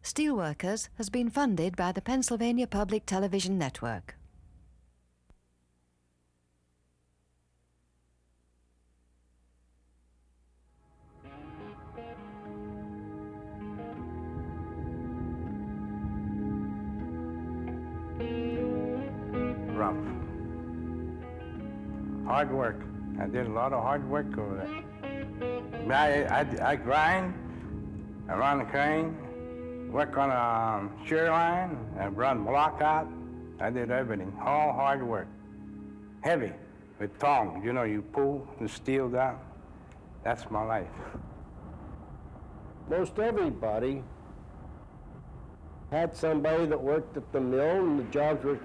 Steelworkers has been funded by the Pennsylvania Public Television Network. Rough. Hard work. I did a lot of hard work over there. I grind, I run a crane, work on a shear line, I run block out. I did everything, all hard work. Heavy, with tongs, you know, you pull the steel down. That's my life. Most everybody had somebody that worked at the mill, and the jobs were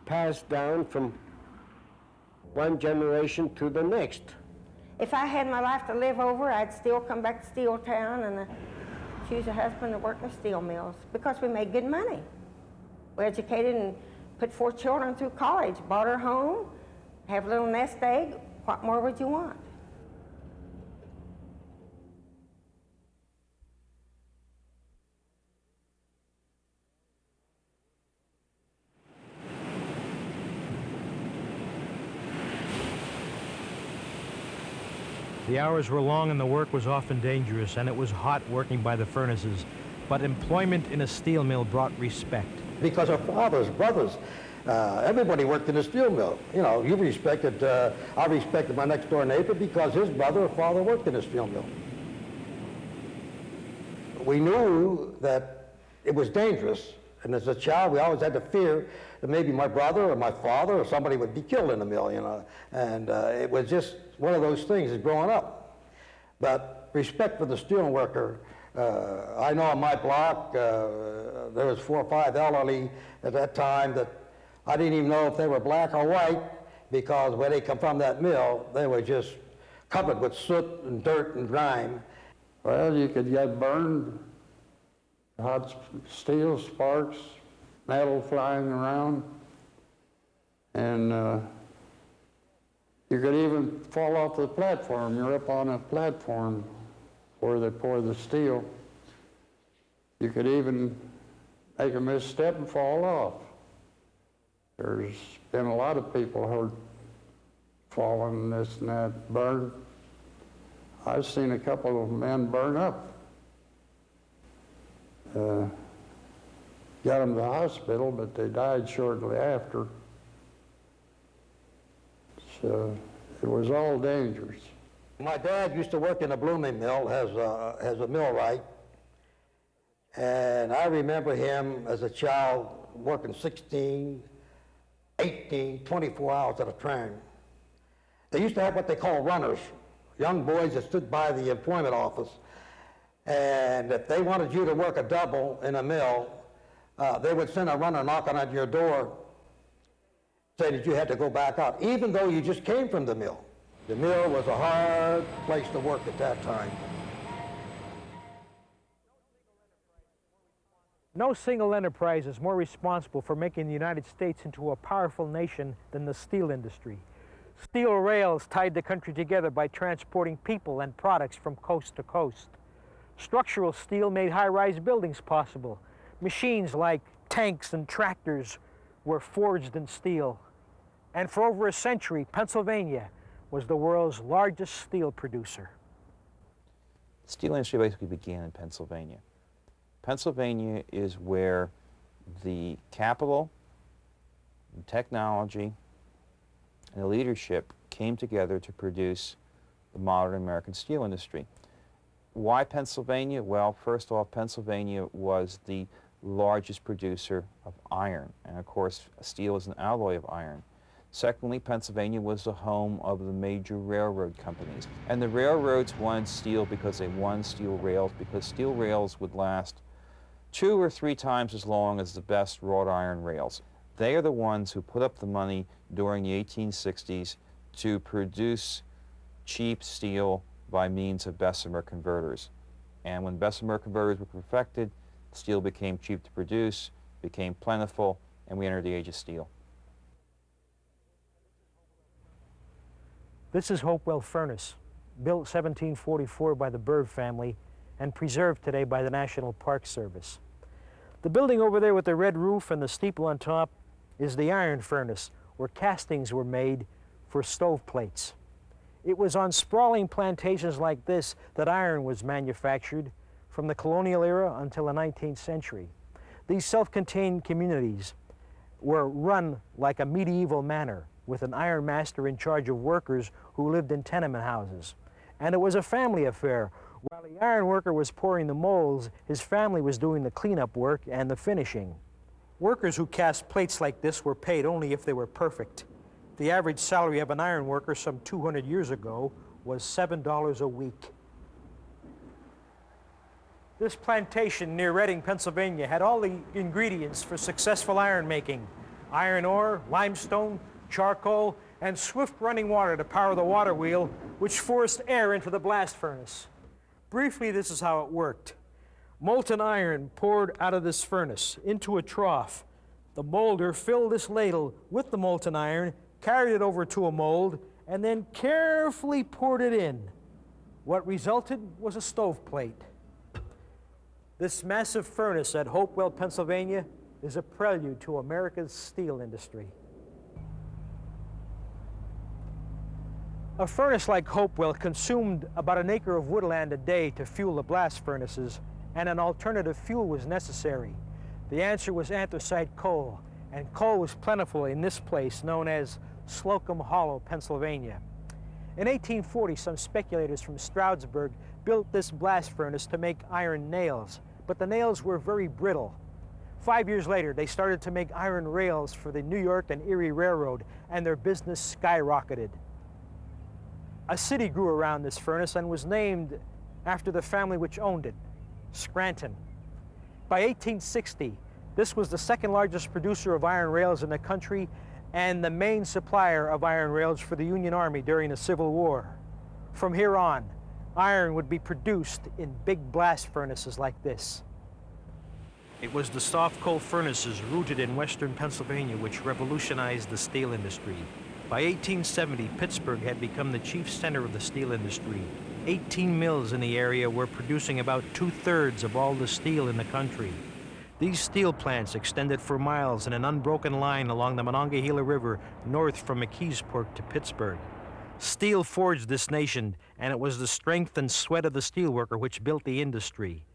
passed down from one generation to the next. If I had my life to live over, I'd still come back to Steel Town and choose a husband to work in steel mills because we made good money. We educated and put 4 children through college, bought our home, have a little nest egg. What more would you want? The hours were long and the work was often dangerous, and it was hot working by the furnaces. But employment in a steel mill brought respect. Because our fathers, brothers, everybody worked in a steel mill. You know, you respected, I respected my next door neighbor because his brother or father worked in a steel mill. We knew that it was dangerous, and as a child we always had to fear that maybe my brother or my father or somebody would be killed in the mill, you know. And it was just one of those things as growing up. But respect for the steel worker, I know on my block there was 4 or 5 elderly at that time that I didn't even know if they were black or white, because when they come from that mill, they were just covered with soot and dirt and grime. Well, you could get burned, hot steel sparks, metal flying around, and you could even fall off the platform. You're up on a platform where they pour the steel. You could even make a misstep and fall off. There's been a lot of people hurt, falling, this and that, burned. I've seen a couple of men burn up. Got them to the hospital, but they died shortly after. So it was all dangerous. My dad used to work in a blooming mill as a millwright, and I remember him as a child working 16, 18, 24 hours at a time. They used to have what they call runners, young boys that stood by the employment office, and if they wanted you to work a double in a mill, they would send a runner knocking on your door saying that you had to go back out, even though you just came from the mill. The mill was a hard place to work at that time. No single enterprise is more responsible for making the United States into a powerful nation than the steel industry. Steel rails tied the country together by transporting people and products from coast to coast. Structural steel made high-rise buildings possible. Machines like tanks and tractors were forged in steel. And for over a century, Pennsylvania was the world's largest steel producer. The steel industry basically began in Pennsylvania. Pennsylvania is where the capital, and technology, and the leadership came together to produce the modern American steel industry. Why Pennsylvania? Well, first off, Pennsylvania was the largest producer of iron, and of course, steel is an alloy of iron. Secondly, Pennsylvania was the home of the major railroad companies, and the railroads wanted steel because they wanted steel rails, because steel rails would last 2 or 3 times as long as the best wrought iron rails. They are the ones who put up the money during the 1860s to produce cheap steel by means of Bessemer converters. And when Bessemer converters were perfected, steel became cheap to produce, became plentiful, and we entered the age of steel. This is Hopewell Furnace, built 1744 by the Bird family and preserved today by the National Park Service. The building over there with the red roof and the steeple on top is the iron furnace, where castings were made for stove plates. It was on sprawling plantations like this that iron was manufactured from the colonial era until the 19th century. These self-contained communities were run like a medieval manor, with an iron master in charge of workers who lived in tenement houses. And it was a family affair. While the iron worker was pouring the molds, his family was doing the cleanup work and the finishing. Workers who cast plates like this were paid only if they were perfect. The average salary of an iron worker some 200 years ago was $7 a week. This plantation near Reading, Pennsylvania had all the ingredients for successful iron making: iron ore, limestone, charcoal, and swift running water to power the water wheel, which forced air into the blast furnace. Briefly, this is how it worked. Molten iron poured out of this furnace into a trough. The molder filled this ladle with the molten iron, carried it over to a mold, and then carefully poured it in. What resulted was a stove plate. This massive furnace at Hopewell, Pennsylvania, is a prelude to America's steel industry. A furnace like Hopewell consumed about an acre of woodland a day to fuel the blast furnaces, and an alternative fuel was necessary. The answer was anthracite coal, and coal was plentiful in this place known as Slocum Hollow, Pennsylvania. In 1840, some speculators from Stroudsburg built this blast furnace to make iron nails, but the nails were very brittle. 5 years later, they started to make iron rails for the New York and Erie Railroad, and their business skyrocketed. A city grew around this furnace and was named after the family which owned it, Scranton. By 1860, this was the second largest producer of iron rails in the country and the main supplier of iron rails for the Union Army during the Civil War. From here on, iron would be produced in big blast furnaces like this. It was the soft coal furnaces rooted in western Pennsylvania which revolutionized the steel industry. By 1870, Pittsburgh had become the chief center of the steel industry. 18 mills in the area were producing about 2/3 of all the steel in the country. These steel plants extended for miles in an unbroken line along the Monongahela River north from McKeesport to Pittsburgh. Steel forged this nation, and it was the strength and sweat of the steelworker which built the industry.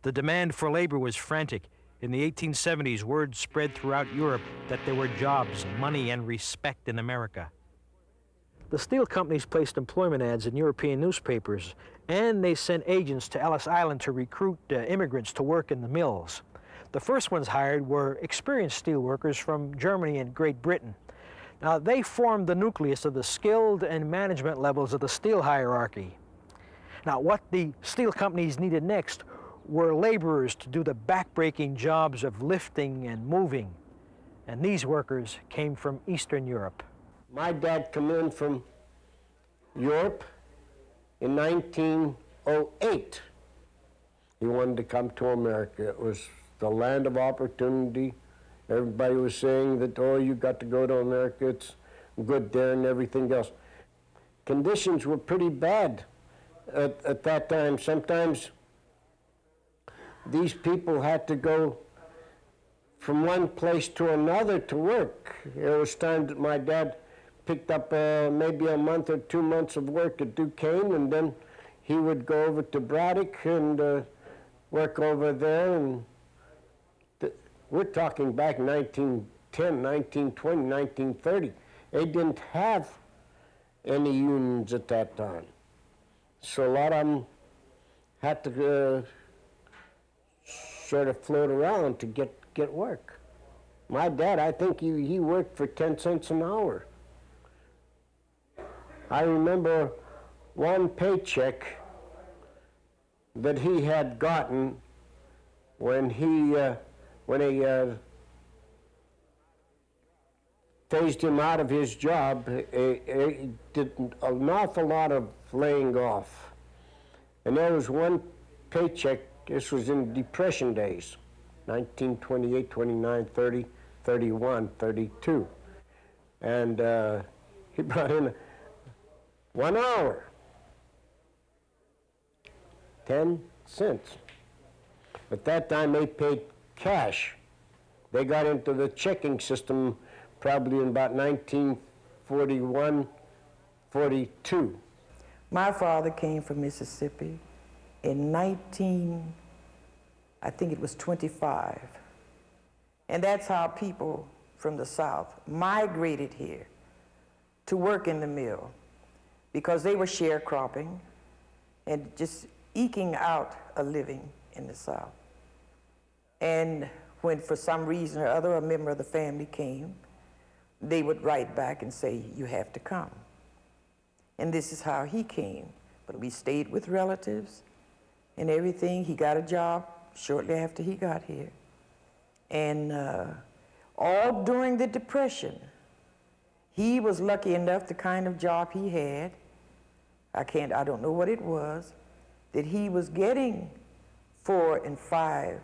The demand for labor was frantic. In the 1870s, word spread throughout Europe that there were jobs, money, and respect in America. The steel companies placed employment ads in European newspapers, and they sent agents to Ellis Island to recruit immigrants to work in the mills. The first ones hired were experienced steel workers from Germany and Great Britain. Now, they formed the nucleus of the skilled and management levels of the steel hierarchy. Now, what the steel companies needed next were laborers to do the backbreaking jobs of lifting and moving. And these workers came from Eastern Europe. My dad came in from Europe in 1908. He wanted to come to America. It was the land of opportunity. Everybody was saying that, oh, you got to go to America, it's good there and everything else. Conditions were pretty bad at that time. Sometimes these people had to go from one place to another to work. There was times that my dad picked up maybe a month or 2 months of work at Duquesne, and then he would go over to Braddock and work over there. And we're talking back 1910, 1920, 1930. They didn't have any unions at that time. So a lot of them had to sort of float around to get work. My dad, I think he worked for 10 cents an hour. I remember one paycheck that he had gotten when he phased him out of his job. He did an awful lot of laying off. And there was one paycheck. This was in Depression days, 1928, 29, 30, 31, 32. And he brought in 1 hour, 10 cents. At that time, they paid cash. They got into the checking system probably in about 1941, 42. My father came from Mississippi in I think it was 25. And that's how people from the South migrated here to work in the mill, because they were sharecropping and just eking out a living in the South. And when for some reason or other a member of the family came, they would write back and say, you have to come. And this is how he came. But we stayed with relatives and everything. He got a job shortly after he got here. And all during the Depression, he was lucky enough, the kind of job he had, I don't know what it was, that he was getting 4 and 5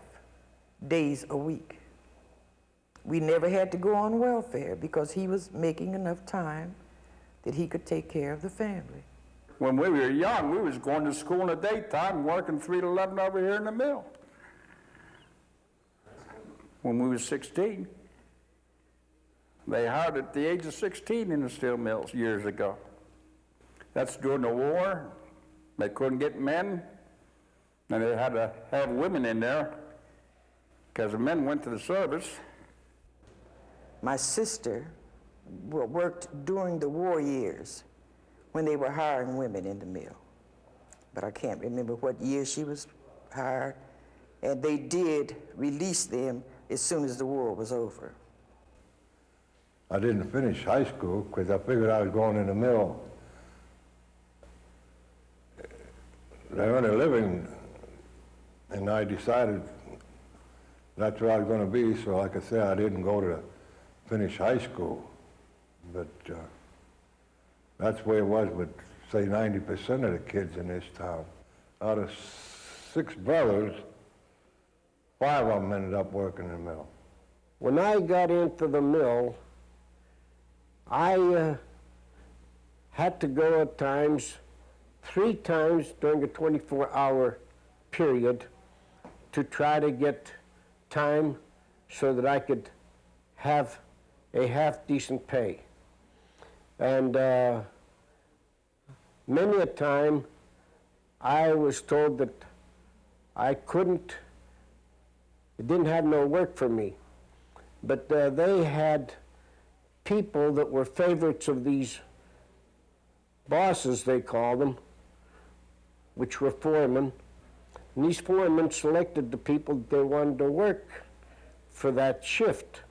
days a week. We never had to go on welfare because he was making enough time that he could take care of the family. When we were young, we was going to school in the daytime and working 3 to 11 over here in the mill. When we was 16. They hired at the age of 16 in the steel mills years ago. That's during the war. They couldn't get men, and they had to have women in there because the men went to the service. My sister worked during the war years when they were hiring women in the mill. But I can't remember what year she was hired. And they did release them as soon as the war was over. I didn't finish high school because I figured I was going in the mill. They earned a living, and I decided that's where I was going to be. So like I said, I didn't go to finish high school. But that's the way it was with, say, 90% of the kids in this town. Out of 6 brothers, 5 of them ended up working in the mill. When I got into the mill, I had to go at times, 3 times during a 24-hour period to try to get time so that I could have a half-decent pay. And many a time I was told that I couldn't, it didn't have no work for me. But they had people that were favorites of these bosses, they call them, which were foremen. And these foremen selected the people that they wanted to work for that shift.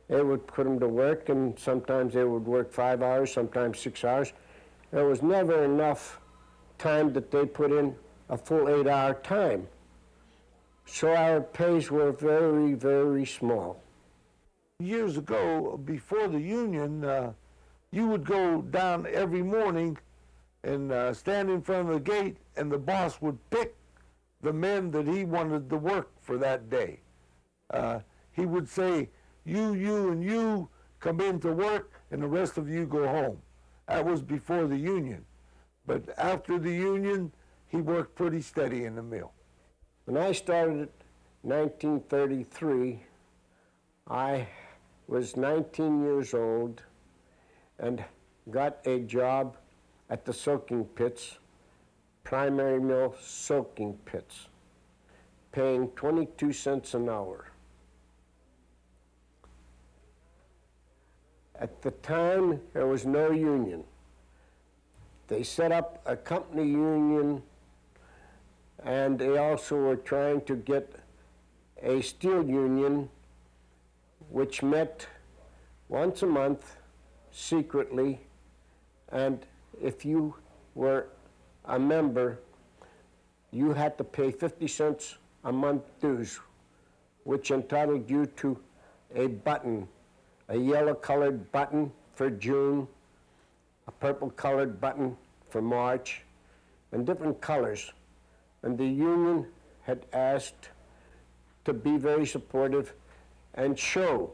They would put them to work, and sometimes they would work 5 hours, sometimes 6 hours. There was never enough time that they put in a full 8-hour time. So our pays were very, very small. Years ago, before the union, you would go down every morning and stand in front of the gate, and the boss would pick the men that he wanted to work for that day. He would say, you, and you come in to work, and the rest of you go home. That was before the union. But after the union, he worked pretty steady in the mill. When I started in 1933, I was 19 years old and got a job at the soaking pits, primary mill soaking pits, paying 22 cents an hour. At the time, there was no union. They set up a company union, and they also were trying to get a steel union, which met once a month secretly, and if you were a member, you had to pay 50 cents a month dues, which entitled you to a button, a yellow-colored button for June, a purple-colored button for March, and different colors. And the union had asked to be very supportive and show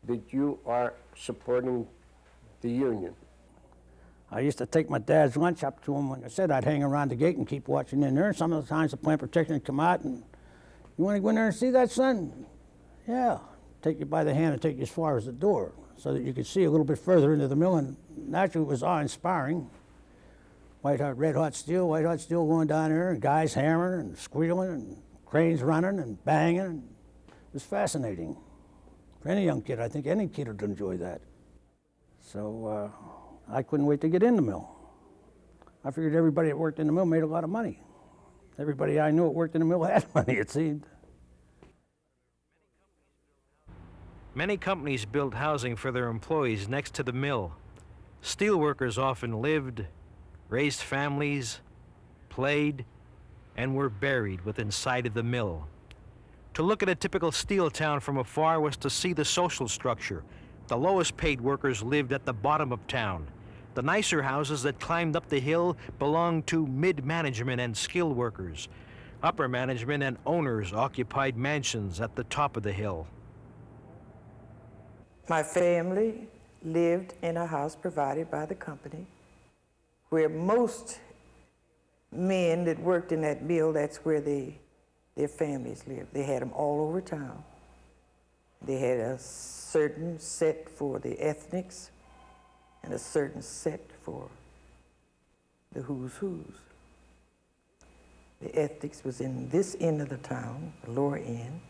that you are supporting the union. I used to take my dad's lunch up to him. When I said I'd hang around the gate and keep watching in there. Some of the times the plant protector would come out and, You want to go in there and see that, son? Yeah. Take you by the hand and take you as far as the door so that you could see a little bit further into the mill, and naturally it was awe-inspiring. Red hot steel going down there, and guys hammering and squealing, and cranes running and banging. It was fascinating. For any young kid, I think any kid would enjoy that. So I couldn't wait to get in the mill. I figured everybody that worked in the mill made a lot of money. Everybody I knew that worked in the mill had money, it seemed. Many companies built housing for their employees next to the mill. Steelworkers often lived, raised families, played, and were buried within sight of the mill. To look at a typical steel town from afar was to see the social structure. The lowest paid workers lived at the bottom of town. The nicer houses that climbed up the hill belonged to mid-management and skilled workers. Upper management and owners occupied mansions at the top of the hill. My family lived in a house provided by the company where most men that worked in that mill, that's where their families lived. They had them all over town. They had a certain set for the ethnics and a certain set for the who's who's. The ethnics was in this end of the town, the lower end,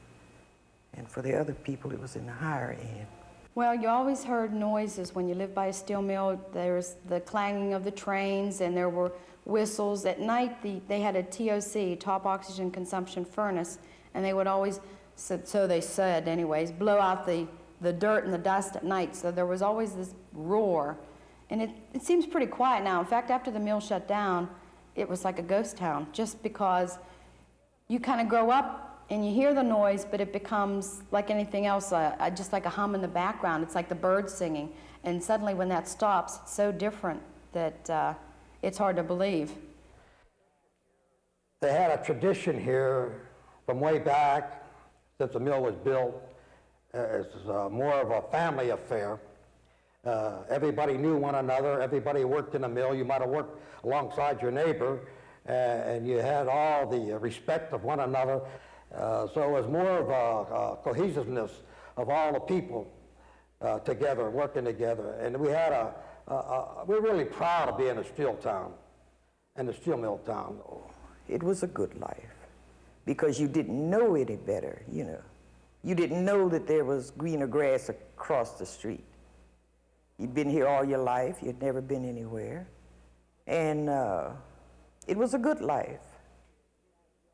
and for the other people it was in the higher end. Well, you always heard noises when you lived by a steel mill. There was the clanging of the trains, and there were whistles. At night, they had a TOC, top oxygen consumption furnace, and they would always, so they said anyways, blow out the dirt and the dust at night. So there was always this roar. And it seems pretty quiet now. In fact, after the mill shut down, it was like a ghost town, just because you kind of grow up and you hear the noise, but it becomes like anything else, just like a hum in the background. It's like the birds singing. And suddenly when that stops, it's so different that it's hard to believe. They had a tradition here from way back, since the mill was built. It's more of a family affair. Everybody knew one another. Everybody worked in the mill. You might have worked alongside your neighbor, and you had all the respect of one another. So it was more of a cohesiveness of all the people together, working together. And we had we're really proud of being a steel town and a steel mill town. It was a good life because you didn't know any better, you know. You didn't know that there was greener grass across the street. You'd been here all your life. You'd never been anywhere. And it was a good life.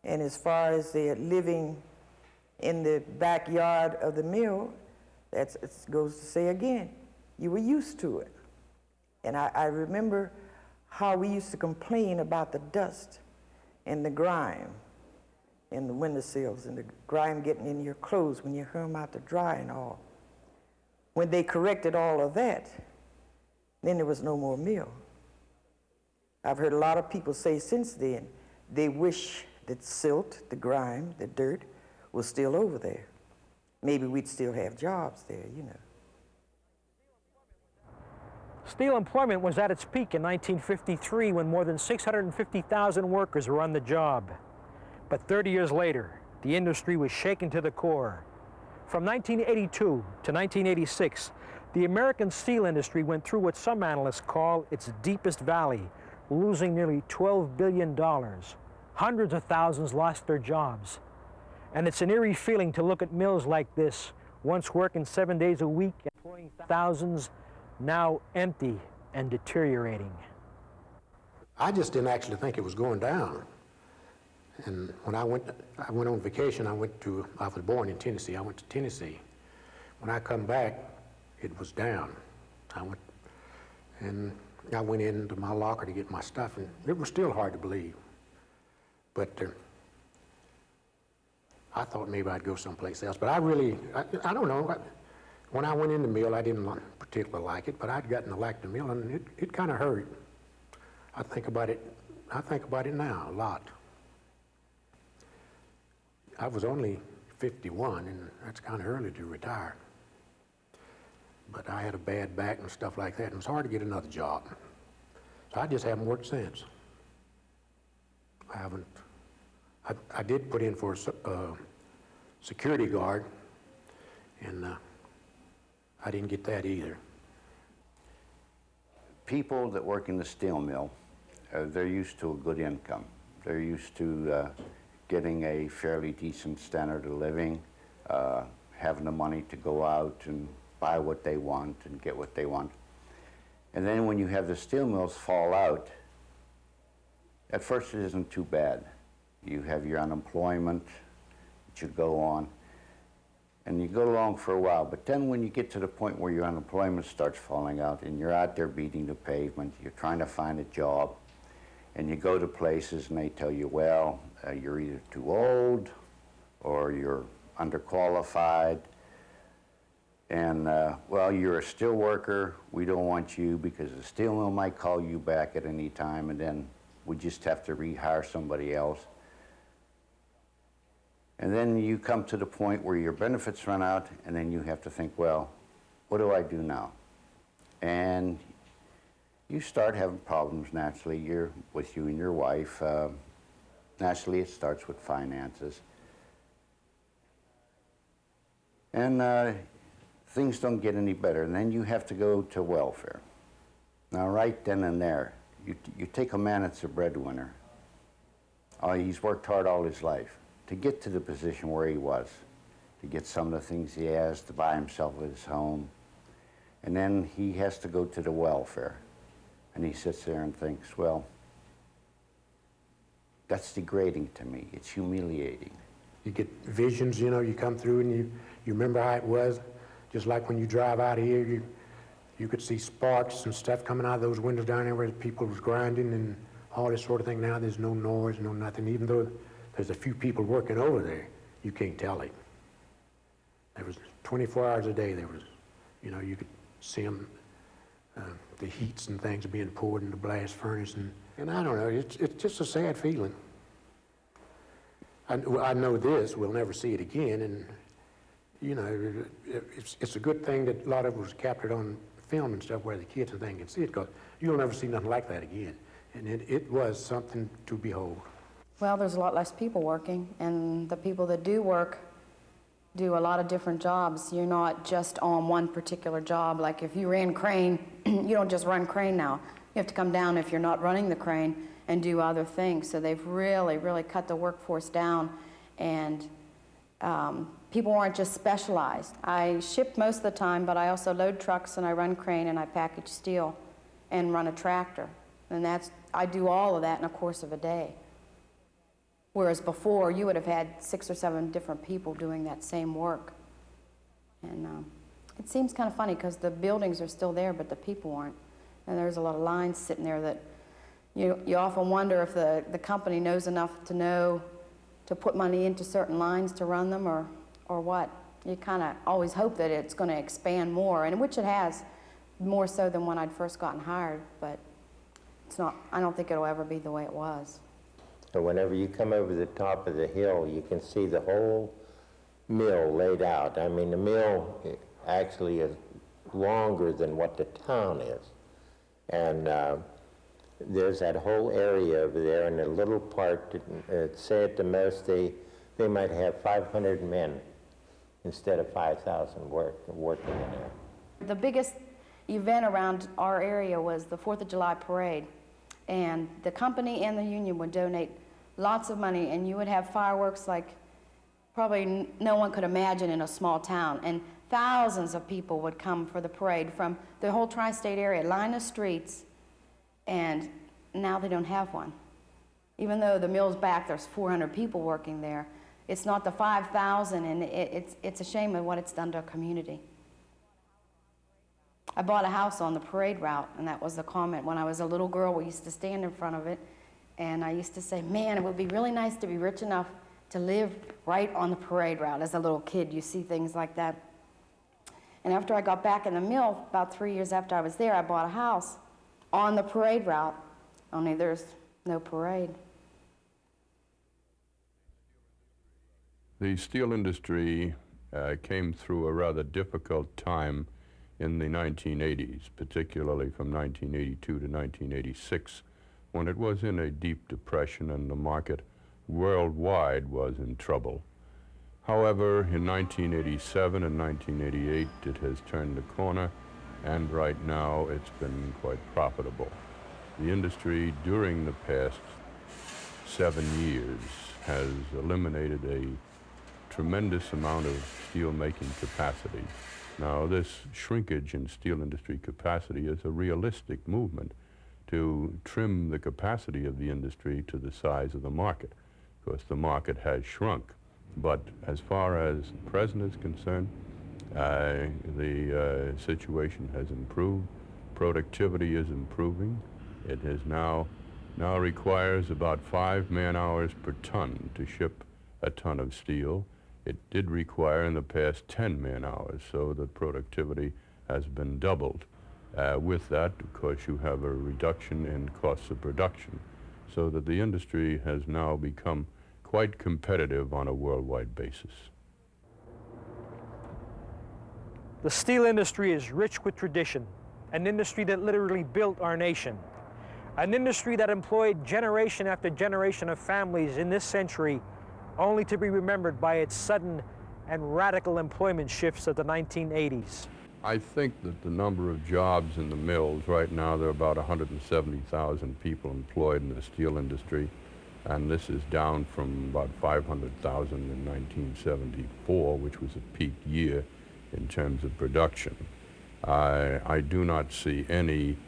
And as far as the living in the backyard of the mill, that goes to say again, you were used to it. And I remember how we used to complain about the dust and the grime in the windowsills and the grime getting in your clothes when you hung them out to dry and all. When they corrected all of that, then there was no more mill. I've heard a lot of people say since then, they wish that silt, the grime, the dirt, was still over there. Maybe we'd still have jobs there, you know. Steel employment was at its peak in 1953 when more than 650,000 workers were on the job. But 30 years later, the industry was shaken to the core. From 1982 to 1986, the American steel industry went through what some analysts call its deepest valley, losing nearly $12 billion. Hundreds of thousands lost their jobs. And it's an eerie feeling to look at mills like this, once working 7 days a week, employing thousands, now empty and deteriorating. I just didn't actually think it was going down. And when I went on vacation, I was born in Tennessee. I went to Tennessee. When I come back, it was down. I went into my locker to get my stuff, and it was still hard to believe. But I thought maybe I'd go someplace else. But I don't know. When I went in the mill, I didn't particularly like it, but I'd gotten to like the mill, and it kind of hurt. I think about it now a lot. I was only 51, and that's kind of early to retire. But I had a bad back and stuff like that, and it was hard to get another job. So I just haven't worked since. I did put in for security guard, and I didn't get that either. People that work in the steel mill, they're used to a good income. They're used to getting a fairly decent standard of living, having the money to go out and buy what they want and get what they want. And then when you have the steel mills fall out, at first it isn't too bad. You have your unemployment that you go on, and you go along for a while. But then when you get to the point where your unemployment starts falling out and you're out there beating the pavement, you're trying to find a job, and you go to places and they tell you, well, you're either too old or you're underqualified, and well, you're a steel worker, we don't want you because the steel mill might call you back at any time, and then we just have to rehire somebody else. And then you come to the point where your benefits run out, and then you have to think, well, what do I do now? And you start having problems naturally. You're with you and your wife. Naturally, it starts with finances. And things don't get any better, and then you have to go to welfare. Now, right then and there, you take a man that's a breadwinner. He's worked hard all his life to get to the position where he was, to get some of the things he has, to buy himself his home. And then he has to go to the welfare. And he sits there and thinks, well, that's degrading to me. It's humiliating. You get visions, you know, you come through and you remember how it was. Just like when you drive out of here, you could see sparks and stuff coming out of those windows down there where the people was grinding and all this sort of thing. Now there's no noise, no nothing. Even though there's a few people working over there, you can't tell it. There was 24 hours a day, there was, you know, you could see them, the heats and things being poured in the blast furnace. And I don't know, it's just a sad feeling. I know this, we'll never see it again, and you know, it's a good thing that a lot of it was captured on film and stuff where the kids and things can see it, because you'll never see nothing like that again. And it was something to behold. Well, there's a lot less people working, and the people that do work do a lot of different jobs. You're not just on one particular job. Like if you ran crane, you don't just run crane now. You have to come down if you're not running the crane and do other things. So they've really, really cut the workforce down, and people aren't just specialized. I ship most of the time, but I also load trucks and I run crane and I package steel and run a tractor. And I do all of that in a course of a day. Whereas before, you would have had 6 or 7 different people doing that same work. And it seems kind of funny because the buildings are still there, but the people aren't. And there's a lot of lines sitting there that you often wonder if the company knows enough to know to put money into certain lines to run them or what. You kind of always hope that it's going to expand more, and which it has, more so than when I'd first gotten hired, but it's not, I don't think it'll ever be the way it was. So whenever you come over the top of the hill, you can see the whole mill laid out. I mean, the mill actually is longer than what the town is. And there's that whole area over there, and a little part, say at the most, they might have 500 men instead of 5,000 working in there. The biggest event around our area was the 4th of July parade. And the company and the union would donate lots of money, and you would have fireworks like probably no one could imagine in a small town. And thousands of people would come for the parade from the whole tri-state area, line the streets, and now they don't have one. Even though the mill's back, there's 400 people working there, it's not the 5,000, and it's a shame of what it's done to a community. I bought a house on the parade route, and that was the comment. When I was a little girl, we used to stand in front of it, and I used to say, man, it would be really nice to be rich enough to live right on the parade route. As a little kid, you see things like that. And after I got back in the mill, about 3 years after I was there, I bought a house on the parade route, only there's no parade. The steel industry came through a rather difficult time in the 1980s, particularly from 1982 to 1986, when it was in a deep depression and the market worldwide was in trouble. However, in 1987 and 1988, it has turned the corner, and right now it's been quite profitable. The industry during the past 7 years has eliminated a tremendous amount of steel-making capacity. Now, this shrinkage in steel industry capacity is a realistic movement to trim the capacity of the industry to the size of the market. Of course, the market has shrunk. But as far as the present is concerned, the situation has improved. Productivity is improving. It is now requires about 5 man-hours per ton to ship a ton of steel. It did require in the past 10 man-hours, so the productivity has been doubled. With that, of course, you have a reduction in costs of production, so that the industry has now become quite competitive on a worldwide basis. The steel industry is rich with tradition, an industry that literally built our nation, an industry that employed generation after generation of families in this century, only to be remembered by its sudden and radical employment shifts of the 1980s. I think that the number of jobs in the mills right now, there are about 170,000 people employed in the steel industry, and this is down from about 500,000 in 1974, which was a peak year in terms of production. I do not see any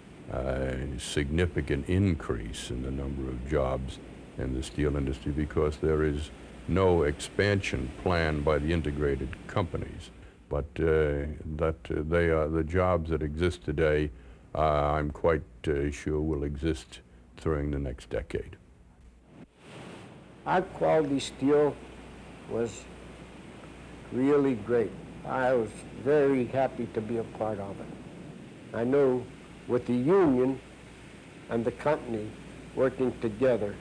significant increase in the number of jobs in the steel industry because there is no expansion planned by the integrated companies. But the jobs that exist today, I'm quite sure will exist during the next decade. High quality steel was really great. I was very happy to be a part of it. I know with the union and the company working together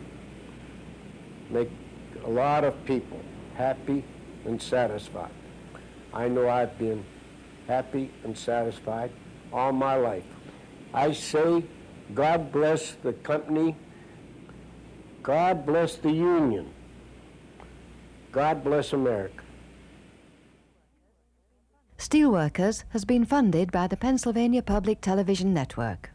make a lot of people happy and satisfied. I know I've been happy and satisfied all my life. I say, God bless the company, God bless the union, God bless America. Steelworkers has been funded by the Pennsylvania Public Television Network.